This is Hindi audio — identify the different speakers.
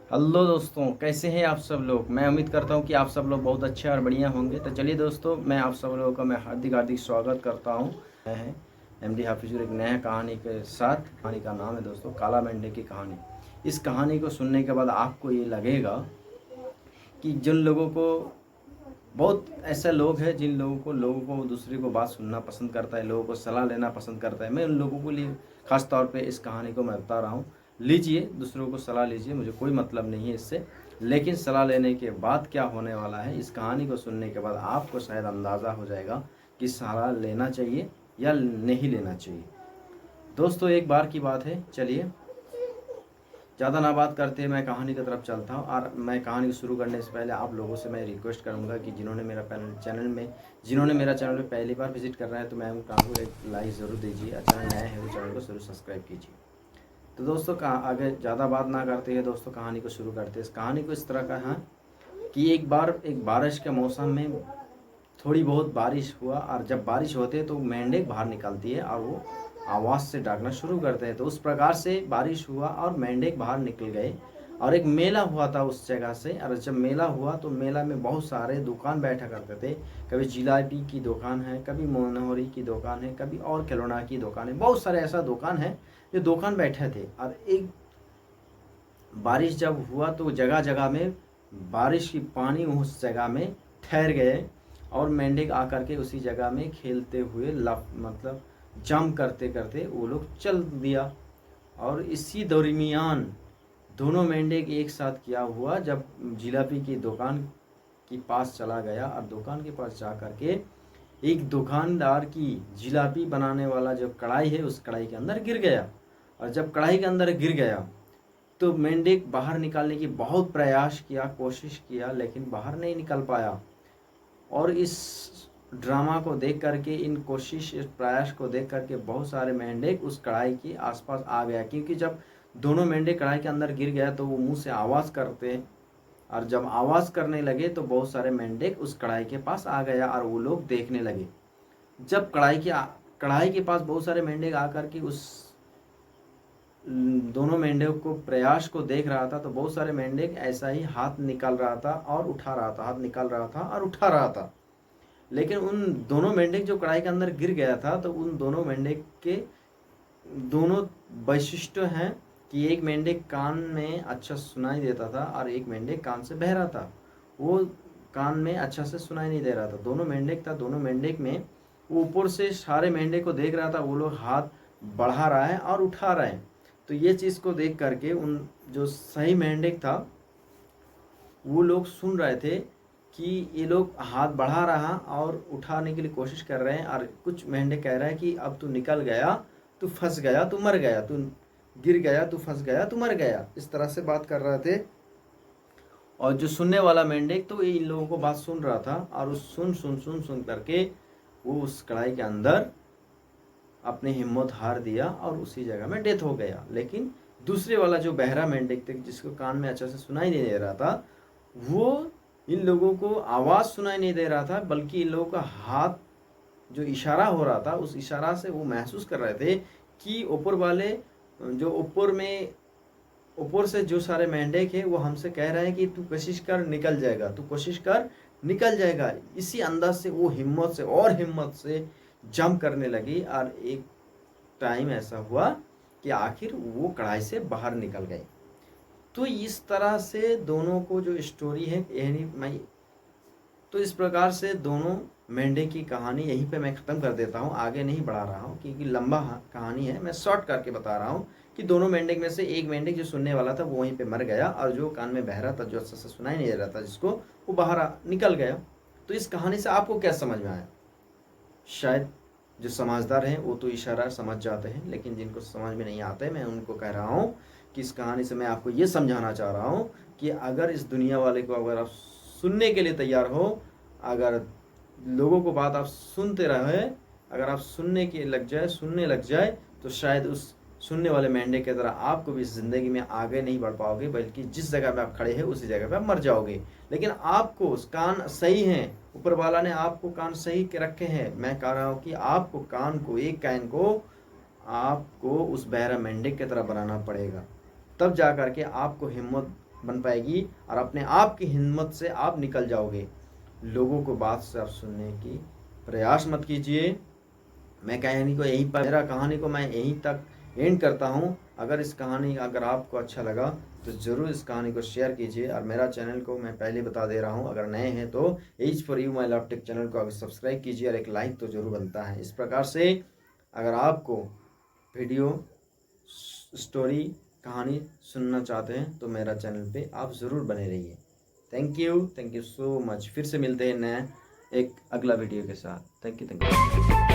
Speaker 1: हेलो दोस्तों, कैसे हैं आप सब लोग। मैं उम्मीद करता हूं कि आप सब लोग बहुत अच्छे और बढ़िया होंगे। तो चलिए दोस्तों, मैं आप सब लोगों का हार्दिक हार्दिक स्वागत करता हूं। मैं है एमडी हाफिजुर एक नया कहानी के साथ। कहानी का नाम है दोस्तों काला मेंढे की कहानी। इस कहानी को सुनने के बाद आपको ये लगेगा कि जिन लोगों को बहुत ऐसे लोग हैं जिन लोगों को दूसरे को बात सुनना पसंद करता है, लोगों को सलाह लेना पसंद करता है। मैं उन लोगों के लिए ख़ास तौर पे इस कहानी को मैं बता रहा हूँ। लीजिए, दूसरों को सलाह लीजिए, मुझे कोई मतलब नहीं है इससे। लेकिन सलाह लेने के बाद क्या होने वाला है, इस कहानी को सुनने के बाद आपको शायद अंदाज़ा हो जाएगा कि सलाह लेना चाहिए या नहीं लेना चाहिए। दोस्तों, एक बार की बात है, चलिए ज़्यादा ना बात करते मैं कहानी की तरफ चलता हूँ। और मैं कहानी को शुरू करने से पहले आप लोगों से मैं रिक्वेस्ट करूँगा कि जिन्होंने मेरा चैनल में पहली बार विजिट कर रहे हैं तो मैं उनको एक लाइक ज़रूर दीजिए। और चैनल नया है तो चैनल को ज़रूर सब्सक्राइब कीजिए। तो दोस्तों, आगे ज़्यादा बात ना करते हैं दोस्तों, कहानी को शुरू करते हैं। इस कहानी को इस तरह का है कि एक बार एक बारिश के मौसम में थोड़ी बहुत बारिश हुआ। और जब बारिश होती है तो मेंढक बाहर निकलती है और वो आवाज़ से डाकना शुरू करते हैं। तो उस प्रकार से बारिश हुआ और मेंढक बाहर निकल गए। और एक मेला हुआ था उस जगह से। और जब मेला हुआ तो मेला में बहुत सारे दुकान बैठा करते थे। कभी जिलेबी की दुकान है, कभी मोनहोरी की दुकान है, कभी और खिलौना की दुकान है। बहुत सारे ऐसा दुकान है जो दुकान बैठे थे। और एक बारिश जब हुआ तो जगह जगह में बारिश की पानी उस जगह में ठहर गए। और मेंढक आकर के उसी जगह में खेलते हुए मतलब जंप करते करते वो लोग चल दिया। और इसी दरमियान दोनों मेंढक एक साथ क्या हुआ, जब जिलेबी की दुकान के पास चला गया और दुकान के पास जा कर के एक दुकानदार की जिलेबी बनाने वाला जो कढ़ाई है उस कढ़ाई के अंदर गिर गया। और जब कढ़ाई के अंदर गिर गया तो मेंढक बाहर निकालने की बहुत प्रयास किया, कोशिश किया, लेकिन बाहर नहीं निकल पाया। और इस ड्रामा को देख करके, इन कोशिश इस प्रयास को देख करके बहुत सारे मेंढक उस कढ़ाई के आसपास आ गया। क्योंकि जब दोनों मेंढक कढ़ाई के अंदर गिर गया तो वो मुंह से आवाज़ करते हैं। और जब आवाज़ करने लगे तो बहुत सारे मेंढक उस कढ़ाई के पास आ गया और वो लोग देखने लगे। जब कढ़ाई के पास बहुत सारे मेंढक आकर के उस दोनों मेंढक को प्रयास को देख रहा था तो बहुत सारे मेंढक ऐसा ही हाथ निकाल रहा था और उठा रहा था, हाथ निकाल रहा था और उठा रहा था। लेकिन उन दोनों मेंढक जो कढ़ाई के अंदर गिर गया था तो उन दोनों मेंढक के दोनों वैशिष्ट्य हैं कि एक मेंढक कान में अच्छा सुनाई देता था और एक मेंढक कान से बहरा था। वो कान में अच्छा से सुनाई नहीं दे रहा था। दोनों मेंढक था, दोनों मेंढक में वो ऊपर से सारे मेंढक को देख रहा था, वो लोग हाथ बढ़ा रहा है और उठा रहे हैं। तो ये चीज़ को देख करके उन जो सही मेंढक था वो लोग सुन रहे थे कि ये लोग हाथ बढ़ा रहा और उठाने के लिए कोशिश कर रहे हैं। और कुछ मेंढक कह रहे हैं कि अब तू निकल गया, तू फंस गया, तू मर गया, तू गिर गया, तू फंस गया, तू मर गया, इस तरह से बात कर रहे थे। और जो सुनने वाला मेंढक तो इन लोगों को बात सुन रहा था और उस सुन सुन सुन सुन करके वो उस कढ़ाई के अंदर अपनी हिम्मत हार दिया और उसी जगह में डेथ हो गया। लेकिन दूसरे वाला जो बहरा मेंढक थे जिसको कान में अच्छा से सुनाई नहीं दे रहा था, वो इन लोगों को आवाज़ सुनाई नहीं दे रहा था, बल्कि इन लोगों का हाथ जो इशारा हो रहा था उस इशारा से वो महसूस कर रहे थे कि ऊपर वाले जो ऊपर से जो सारे मेंढक है वो हमसे कह रहे हैं कि तू कोशिश कर निकल जाएगा, तू कोशिश कर निकल जाएगा। इसी अंदाज से वो हिम्मत से और हिम्मत से जंप करने लगी। और एक टाइम ऐसा हुआ कि आखिर वो कढ़ाई से बाहर निकल गए। तो इस तरह से दोनों को जो स्टोरी है यही मैं तो इस प्रकार से दोनों मेंढक की कहानी यहीं पे मैं ख़त्म कर देता हूँ, आगे नहीं बढ़ा रहा हूँ क्योंकि लंबा कहानी है। मैं शॉर्ट करके बता रहा हूँ कि दोनों मेंढक में से एक मेंढक जो सुनने वाला था वो वहीं पे मर गया और जो कान में बह रहा था, जो अच्छा से सुनाई नहीं दे रहा था जिसको, वो बाहर निकल गया। तो इस कहानी से आपको क्या समझ में आया? शायद जो समझदार हैं वो तो इशारा समझ जाते हैं, लेकिन जिनको समझ में नहीं आते मैं उनको कह रहा हूँ कि इस कहानी से मैं आपको ये समझाना चाह रहा हूँ कि अगर इस दुनिया वाले को अगर आप सुनने के लिए तैयार हो, अगर लोगों को बात आप सुनते रहे, अगर आप सुनने लग जाए तो शायद उस सुनने वाले मेंढक की तरह आपको भी ज़िंदगी में आगे नहीं बढ़ पाओगे, बल्कि जिस जगह पे आप खड़े हैं उसी जगह पे आप मर जाओगे। लेकिन आपको कान सही हैं, ऊपर वाला ने आपको कान सही के रखे हैं। मैं कह रहा हूँ कि आपको कान को, एक कान को आपको उस बहरा मेंढक की तरह बनाना पड़ेगा, तब जा करके आपको हिम्मत बन पाएगी और अपने आप की हिम्मत से आप निकल जाओगे। लोगों को बात से आप सुनने की प्रयास मत कीजिए। मैं कहानी को यहीं पर मेरा कहानी को मैं यहीं तक एंड करता हूँ। अगर आपको अच्छा लगा तो ज़रूर इस कहानी को शेयर कीजिए और मेरा चैनल को मैं पहले बता दे रहा हूँ, अगर नए हैं तो as for you my love tech channel को अगर सब्सक्राइब कीजिए और एक लाइक तो ज़रूर बनता है। इस प्रकार से अगर आपको वीडियो स्टोरी कहानी सुनना चाहते हैं तो मेरा चैनल पे आप ज़रूर बने रहिए। Thank you so much. फिर से मिलते हैं नए एक अगला वीडियो के साथ। Thank you.